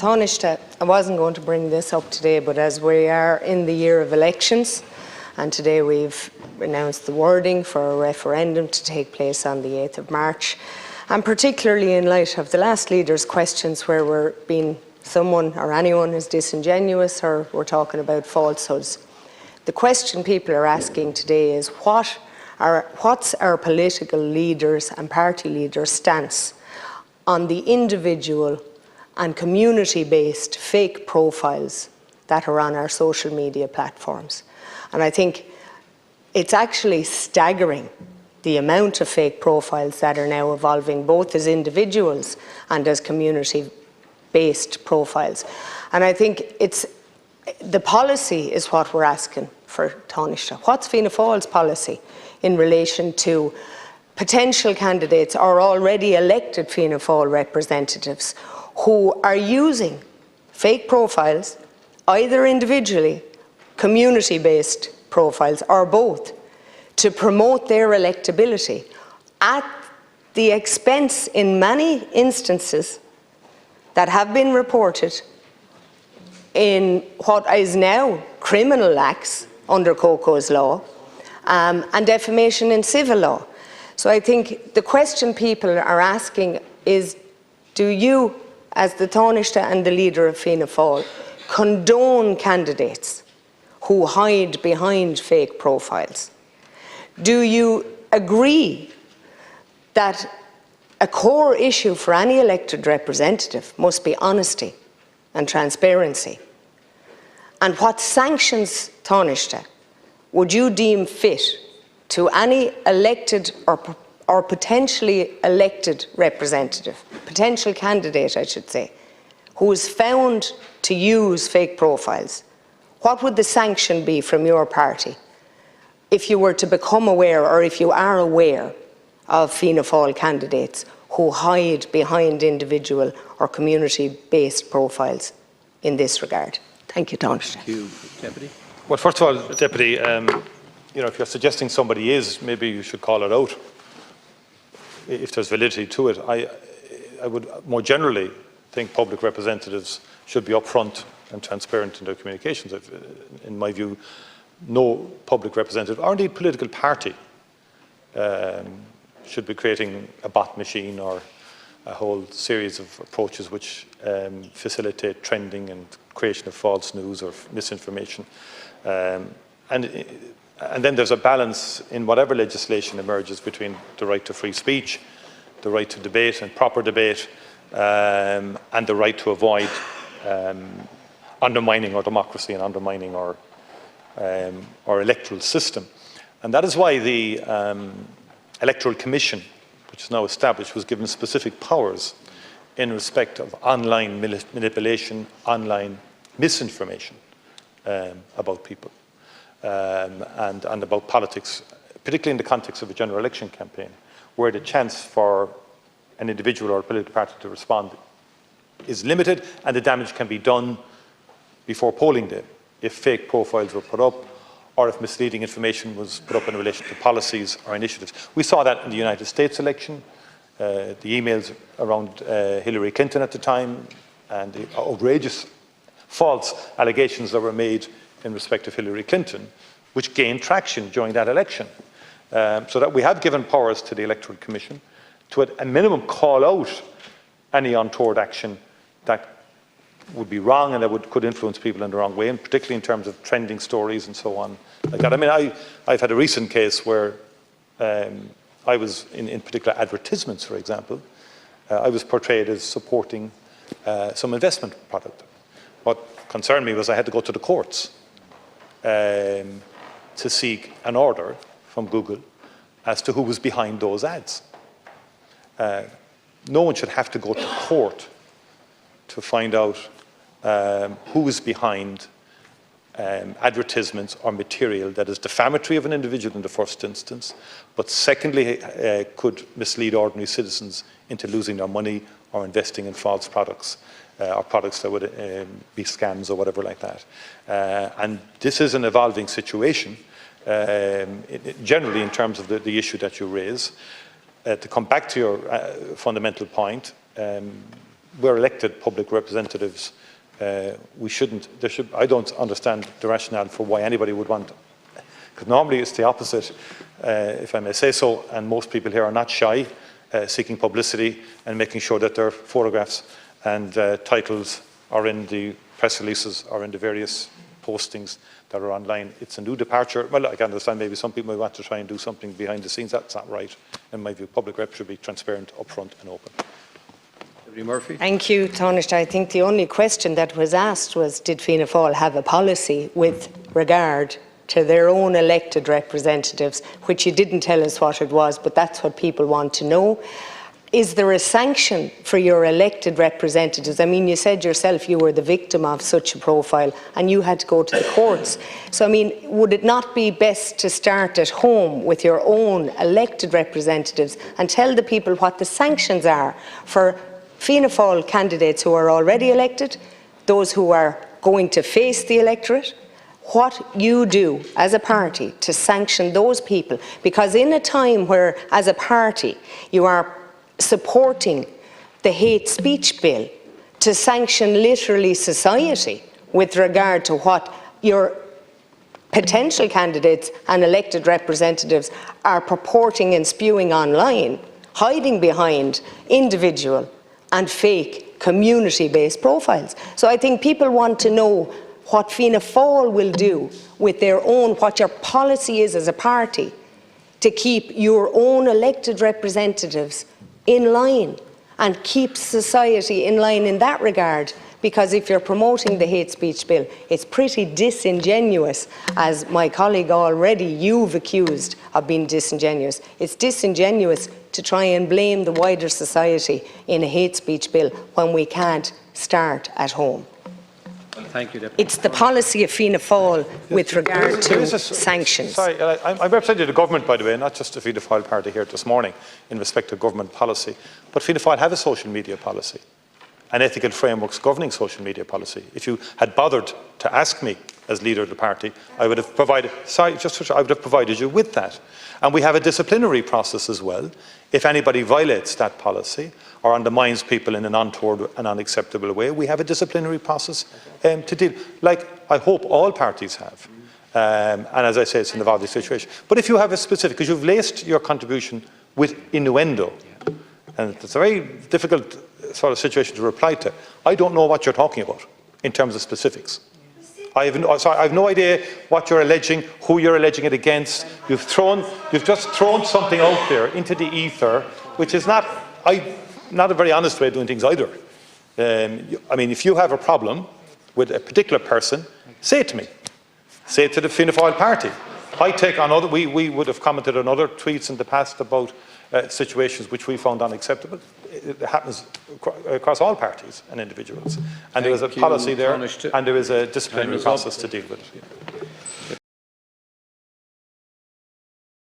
Taoiseach, I wasn't going to bring this up today, but as we are in the year of elections, and today we've announced the wording for a referendum to take place on the 8th of March, and particularly in light of the last leader's questions where we're being someone or anyone is disingenuous or we're talking about falsehoods. The question people are asking today is what's our political leaders and party leaders' stance on the individual and community-based fake profiles that are on our social media platforms. And I think it's actually staggering the amount of fake profiles that are now evolving, both as individuals and as community-based profiles. And I think the policy is what we're asking for, Taoiseach. What's Fianna Fáil's policy in relation to potential candidates or already elected Fianna Fáil representatives who are using fake profiles, either individually, community-based profiles, or both, to promote their electability at the expense, in many instances, that have been reported in what is now criminal acts under Coco's law, and defamation in civil law. So I think the question people are asking is, do you, as the Taoiseach and the leader of Fianna Fáil, condone candidates who hide behind fake profiles? Do you agree that a core issue for any elected representative must be honesty and transparency? And what sanctions, Taoiseach, would you deem fit to any elected or potentially elected representative, potential candidate, I should say, who is found to use fake profiles? What would the sanction be from your party if you were to become aware, or if you are aware, of Fianna Fáil candidates who hide behind individual or community-based profiles in this regard? Thank you, Taoiseach. Thank you, Deputy. Well, first of all, Deputy, if you're suggesting somebody is, maybe you should call it out if there's validity to it. I would more generally think public representatives should be upfront and transparent in their communications. In my view, no public representative, or indeed political party, should be creating a bot machine or a whole series of approaches which facilitate trending and creation of false news or misinformation. And then there's a balance in whatever legislation emerges between the right to free speech, the right to debate and proper debate, and the right to avoid undermining our democracy and undermining our electoral system. And that is why the Electoral Commission, which is now established, was given specific powers in respect of online manipulation, online misinformation about people and about politics, particularly in the context of a general election campaign, where the chance for an individual or a political party to respond is limited and the damage can be done before polling day if fake profiles were put up or if misleading information was put up in relation to policies or initiatives. We saw that in the United States election, the emails around Hillary Clinton at the time, and the outrageous false allegations that were made in respect of Hillary Clinton, which gained traction during that election. So that we have given powers to the Electoral Commission to, at a minimum, call out any untoward action that would be wrong and that could influence people in the wrong way, and particularly in terms of trending stories and so on like that. I mean, I've had a recent case where I was, in particular advertisements, for example, I was portrayed as supporting some investment product. What concerned me was I had to go to the courts to seek an order from Google as to who was behind those ads. No one should have to go to court to find out who is behind advertisements or material that is defamatory of an individual in the first instance, but secondly could mislead ordinary citizens into losing their money or investing in false products or products that would be scams or whatever like that. And this is an evolving situation, generally in terms of the issue that you raise. To come back to your fundamental point, we're elected public representatives. I don't understand the rationale for why anybody would want, because normally it's the opposite, if I may say so, and most people here are not shy, seeking publicity and making sure that their photographs and titles are in the press releases or in the various postings that are online. It's a new departure. Well, I can understand maybe some people may want to try and do something behind the scenes. That's not right. In my view, public rep should be transparent, upfront and open. Verona Murphy. Thank you, Taoiseach. I think the only question that was asked was, did Fianna Fáil have a policy with regard to their own elected representatives, which you didn't tell us what it was, but that's what people want to know. Is there a sanction for your elected representatives? I mean, you said yourself you were the victim of such a profile and you had to go to the courts. So, I mean, would it not be best to start at home with your own elected representatives and tell the people what the sanctions are for Fianna Fáil candidates who are already elected, those who are going to face the electorate, what you do as a party to sanction those people? Because in a time where, as a party, you are supporting the hate speech bill to sanction literally society with regard to what your potential candidates and elected representatives are purporting and spewing online, hiding behind individual and fake community-based profiles. So I think people want to know what Fianna Fáil will do with their own, what your policy is as a party to keep your own elected representatives in line and keep society in line in that regard. Because if you're promoting the hate speech bill, it's pretty disingenuous, as my colleague already you've accused of being disingenuous. It's disingenuous to try and blame the wider society in a hate speech bill when we can't start at home. Well, thank you, Deputy. It's the policy of Fianna Fáil with regard to sanctions. Sorry, I'm representing the government, by the way, not just the Fianna Fáil party here this morning in respect to government policy. But Fianna Fáil have a social media policy and ethical frameworks governing social media policy. If you had bothered to ask me as leader of the party, I would have provided, I would have provided you with that. And we have a disciplinary process as well. If anybody violates that policy or undermines people in an untoward and unacceptable way, we have a disciplinary process to deal, like I hope all parties have. And as I say, it's an evolving situation. But if you have a specific, because you've laced your contribution with innuendo, and it's a very difficult sort of situation to reply to. I don't know what you're talking about in terms of specifics. I have no idea what you're alleging, who you're alleging it against. You've just thrown something out there into the ether, which is not a very honest way of doing things either. I mean, if you have a problem with a particular person, say it to me. Say it to the Fianna Fáil party. I take on other, we would have commented on other tweets in the past about situations which we found unacceptable. It happens across all parties and individuals. And there is a policy there, and there is a disciplinary process to deal with it.